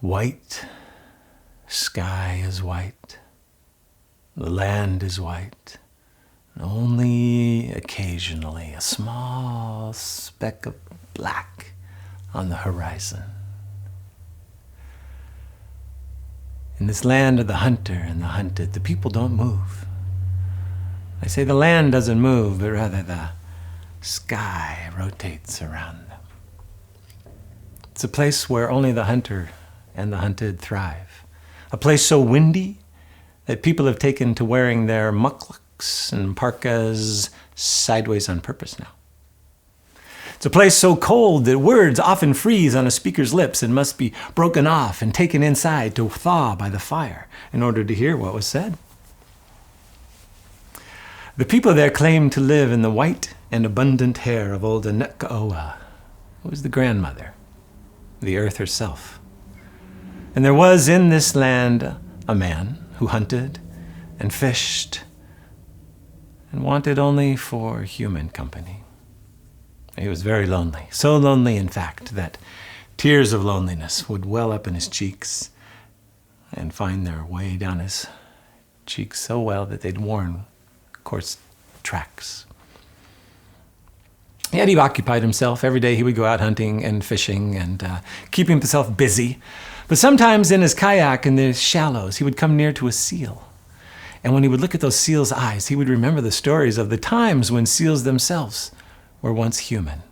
White, sky is white, the land is white, and only occasionally a small speck of black on the horizon. In this land of the hunter and the hunted, the people don't move. I say the land doesn't move, but rather the sky rotates around them. It's a place where only the hunter and the hunted thrive. A place so windy that people have taken to wearing their mukluks and parkas sideways on purpose now. It's a place so cold that words often freeze on a speaker's lips and must be broken off and taken inside to thaw by the fire in order to hear what was said. The people there claim to live in the white and abundant hair of old Anetkaoa, who was the grandmother, the earth herself. And there was in this land a man who hunted and fished and wanted only for human company. He was very lonely, so lonely, in fact, that tears of loneliness would well up in his cheeks and find their way down his cheeks so well that they'd worn coarse tracks. Yet he occupied himself. Every day he would go out hunting and fishing and keeping himself busy. But sometimes in his kayak in the shallows, he would come near to a seal. And when he would look at those seals' eyes, he would remember the stories of the times when seals themselves were once human.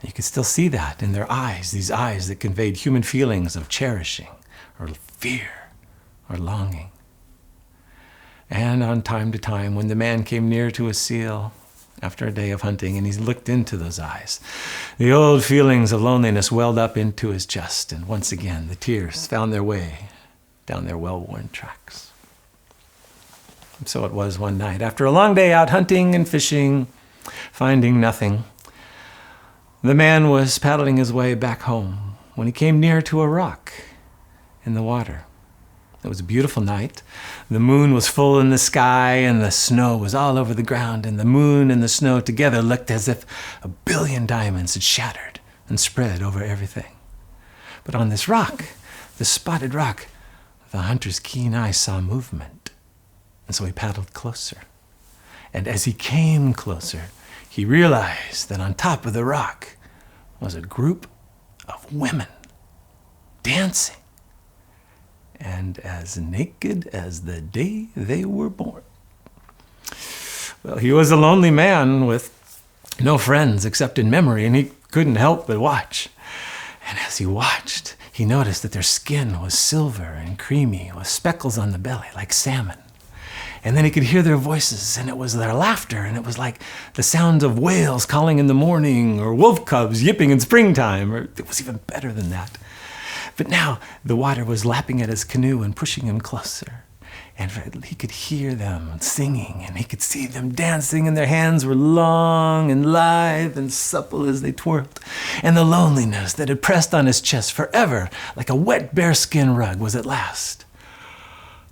You could still see that in their eyes, these eyes that conveyed human feelings of cherishing or fear or longing. And on time to time, when the man came near to a seal after a day of hunting and he looked into those eyes, the old feelings of loneliness welled up into his chest, and once again the tears found their way down their well-worn tracks. And so it was one night, after a long day out hunting and fishing, finding nothing, the man was paddling his way back home when he came near to a rock in the water. It was a beautiful night. The moon was full in the sky and the snow was all over the ground, and the moon and the snow together looked as if 1 billion diamonds had shattered and spread over everything. But on this rock, this spotted rock, the hunter's keen eye saw movement, and so he paddled closer. And as he came closer, he realized that on top of the rock was a group of women dancing, and as naked as the day they were born. Well, he was a lonely man with no friends except in memory, and he couldn't help but watch. And as he watched, he noticed that their skin was silver and creamy, with speckles on the belly like salmon. And then he could hear their voices, and it was their laughter, and it was like the sound of whales calling in the morning, or wolf cubs yipping in springtime, or it was even better than that. But now the water was lapping at his canoe and pushing him closer, and he could hear them singing, and he could see them dancing, and their hands were long and lithe and supple as they twirled. And the loneliness that had pressed on his chest forever, like a wet bearskin rug, was at last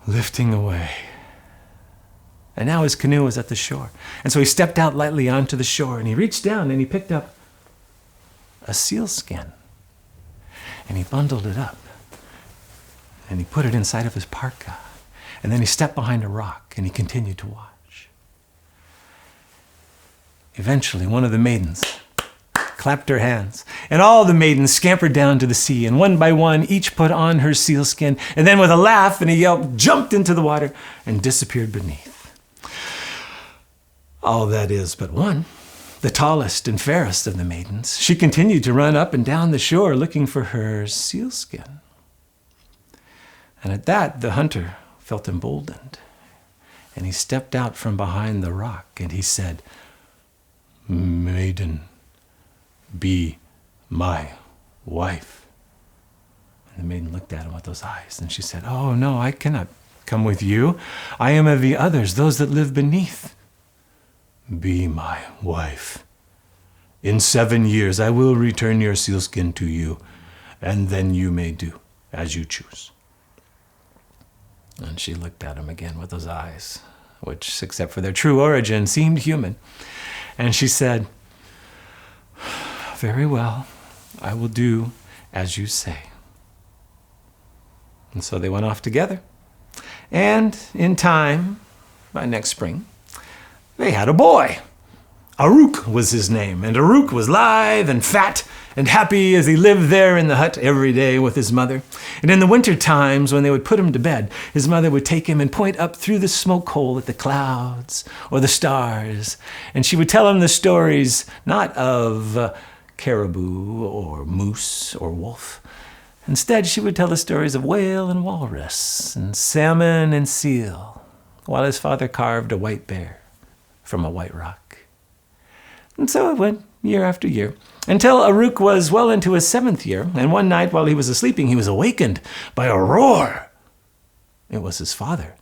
lifting away. And now his canoe was at the shore. And so he stepped out lightly onto the shore, and he reached down and he picked up a seal skin. And he bundled it up. And he put it inside of his parka. And then he stepped behind a rock and he continued to watch. Eventually, one of the maidens clapped her hands, and all the maidens scampered down to the sea, and one by one each put on her sealskin, and then with a laugh and a yelp jumped into the water and disappeared beneath. All that is but one, the tallest and fairest of the maidens. She continued to run up and down the shore looking for her sealskin. And at that, the hunter felt emboldened, and he stepped out from behind the rock, and he said, "Maiden, be my wife." And the maiden looked at him with those eyes, and she said, "Oh, no, I cannot come with you. I am of the others, those that live beneath." "Be my wife. In 7 years I will return your sealskin to you, and then you may do as you choose." And she looked at him again with those eyes, which, except for their true origin, seemed human. And she said, "Very well, I will do as you say." And so they went off together. And in time, by next spring, they had a boy. Aruk was his name, and Aruk was lithe and fat and happy as he lived there in the hut every day with his mother. And in the winter times, when they would put him to bed, his mother would take him and point up through the smoke hole at the clouds or the stars, and she would tell him the stories not of caribou or moose or wolf. Instead, she would tell the stories of whale and walrus and salmon and seal, while his father carved a white bear from a white rock. And so it went year after year, until Aruk was well into his 7th year, and one night while he was sleeping, he was awakened by a roar. It was his father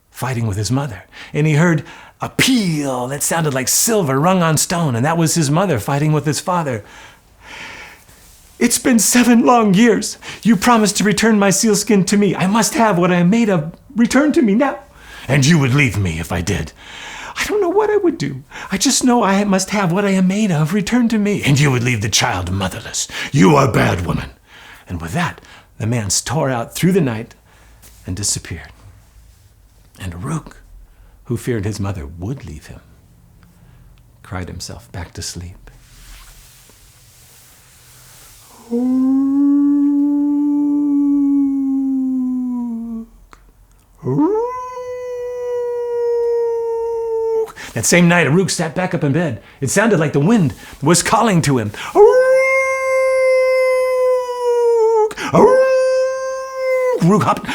fighting with his mother, and he heard a peal that sounded like silver rung on stone, and that was his mother fighting with his father. "It's been 7 long years. You promised to return my sealskin to me. I must have what I am made of returned to me now." "And you would leave me if I did." "I don't know what I would do. I just know I must have what I am made of returned to me." "And you would leave the child motherless. You are a bad woman." And with that, the man tore out through the night and disappeared. And Aruk, who feared his mother would leave him, cried himself back to sleep. That same night, Aruk sat back up in bed. It sounded like the wind was calling to him.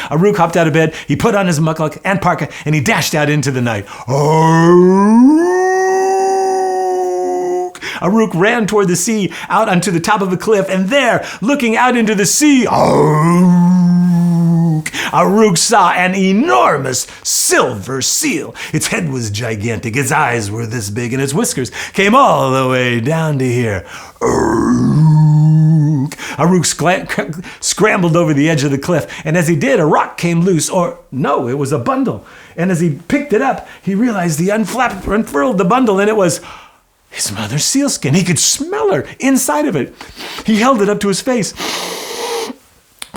Aruk hopped out of bed. He put on his mukluk and parka, and he dashed out into the night. Aruk ran toward the sea, out onto the top of a cliff, and there, looking out into the sea, Aruk saw an enormous silver seal. Its head was gigantic, its eyes were this big, and its whiskers came all the way down to here. Aruk scrambled over the edge of the cliff, and as he did, a rock came loose, or no, it was a bundle. And as he picked it up, he realized he unfurled the bundle, and it was his mother's sealskin. He could smell her inside of it. He held it up to his face.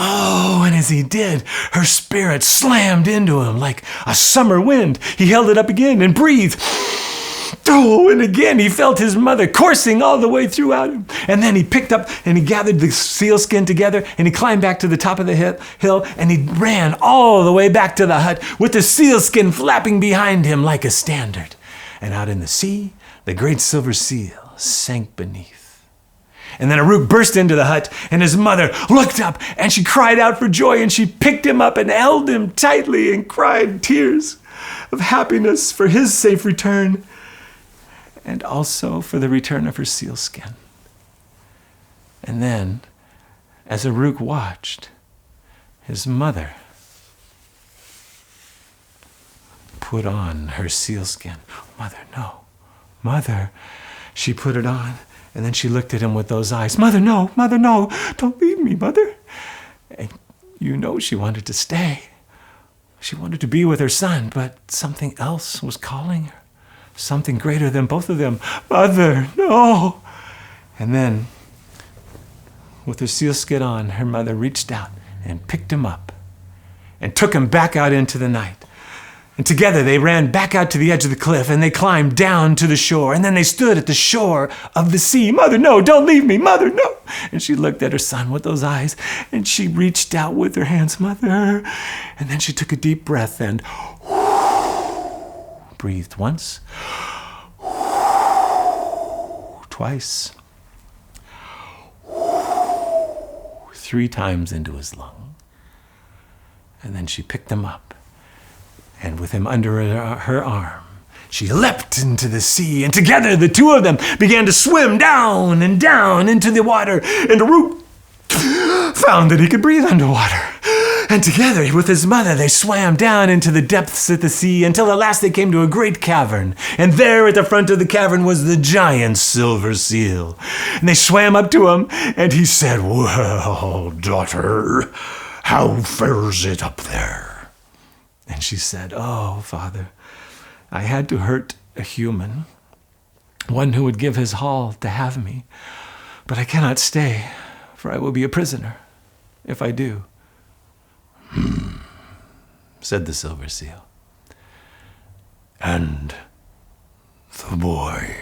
Oh, and as he did, her spirit slammed into him like a summer wind. He held it up again and breathed. Oh, and again he felt his mother coursing all the way throughout him. And then he picked up and he gathered the sealskin together and he climbed back to the top of the hill and he ran all the way back to the hut with the sealskin flapping behind him like a standard. And out in the sea, the great silver seal sank beneath. And then Aruk burst into the hut, and his mother looked up, and she cried out for joy, and she picked him up and held him tightly and cried tears of happiness for his safe return, and also for the return of her sealskin. And then, as Aruk watched, his mother put on her sealskin. "Mother, no. Mother." She put it on. And then she looked at him with those eyes. "Mother, no. Mother, no. Don't leave me, Mother." And you know she wanted to stay. She wanted to be with her son, but something else was calling her. Something greater than both of them. "Mother, no." And then, with her sealskin on, her mother reached out and picked him up and took him back out into the night. And together they ran back out to the edge of the cliff, and they climbed down to the shore, and then they stood at the shore of the sea. "Mother, no, don't leave me, Mother, no." And she looked at her son with those eyes, and she reached out with her hands, "Mother." And then she took a deep breath and breathed once, twice, 3 times into his lung. And then she picked him up. And with him under her arm, she leapt into the sea, and together the two of them began to swim down and down into the water. And Aruk found that he could breathe underwater. And together with his mother, they swam down into the depths of the sea until at last they came to a great cavern. And there at the front of the cavern was the giant silver seal. And they swam up to him, and he said, "Well, daughter, how fares it up there?" And she said, "Oh, Father, I had to hurt a human, one who would give his all to have me. But I cannot stay, for I will be a prisoner if I do." said the silver seal. And the boy,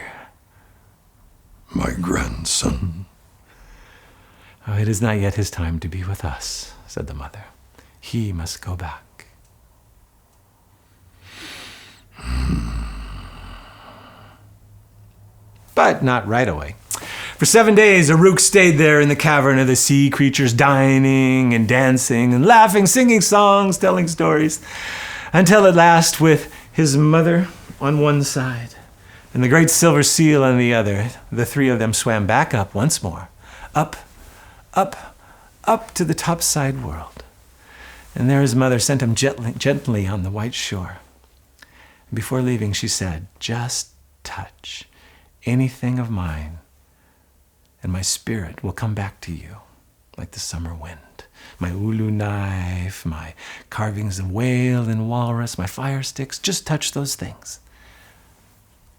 my grandson. Oh, it is not yet his time to be with us, said the mother. He must go back. But not right away. For 7 days, Aruk stayed there in the cavern of the sea creatures, dining and dancing and laughing, singing songs, telling stories, until at last, with his mother on one side and the great silver seal on the other, the three of them swam back up once more, up, up, up to the topside world. And there his mother sent him gently on the white shore. And before leaving, she said, "Just touch anything of mine, and my spirit will come back to you like the summer wind. My ulu knife, my carvings of whale and walrus, my fire sticks, just touch those things,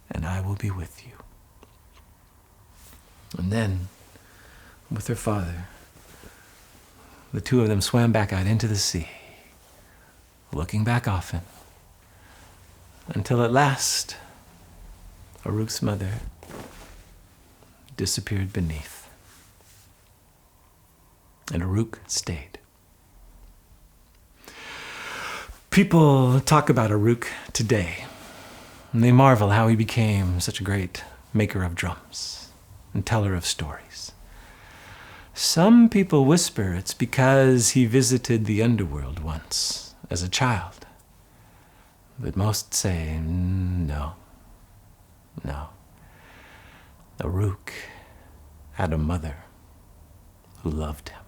and I will be with you." And then, with her father, the two of them swam back out into the sea, looking back often, until at last, Aruk's mother disappeared beneath. And Aruk stayed. People talk about Aruk today, and they marvel how he became such a great maker of drums and teller of stories. Some people whisper it's because he visited the underworld once as a child. But most say, no. Aruk had a mother who loved him.